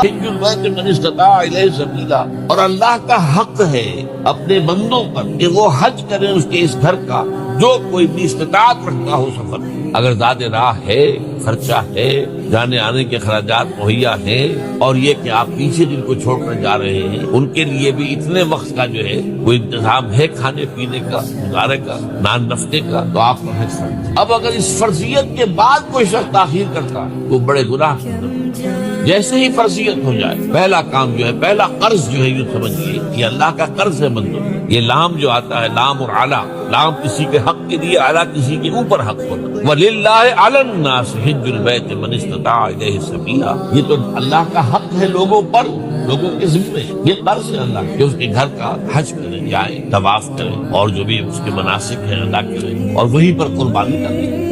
حج البیت من استطاع الیہ سبیلا، اور اللہ کا حق ہے اپنے بندوں پر کہ وہ حج کریں اس کے اس گھر کا جو کوئی بھی استطاعت رکھتا ہو سفر۔ اگر زاد راہ ہے، خرچہ ہے، جانے آنے کے اخراجات مہیا ہیں، اور یہ کہ آپ پیچھے جن کو چھوڑ کر جا رہے ہیں ان کے لیے بھی اتنے وقت کا جو ہے کوئی انتظام ہے کھانے پینے کا، گزارے کا، نان نفقے کا، تو آپ کا حج فرض۔ اب اگر اس فرضیت کے بعد کوئی شخص تاخیر کرتا وہ بڑے گناہ کی طرف۔ جیسے ہی فرضیت ہو جائے، پہلا کام جو ہے، پہلا قرض جو ہے، یوں سمجھیے یہ اللہ کا قرض ہے بندوں۔ یہ لام جو آتا ہے، لام اور اعلیٰ، لام کسی کے حق کے لیے، اعلیٰ کسی کے اوپر حق ہونا۔ وَلِلَّهِ عَلَى النَّاسِ حِجُّ الْبَيْتِ مَنِ اسْتَطَاعَ إِلَيْهِ سَبِيلًا، یہ تو اللہ کا حق ہے لوگوں پر، لوگوں کے ذمے۔ یہ قرض ہے اللہ کہ اس کے گھر کا حج کریں، جائیں، طواف کریں، اور جو بھی اس کے مناسک ہیں ادا کریں، اور وہیں پر قربانی کریں۔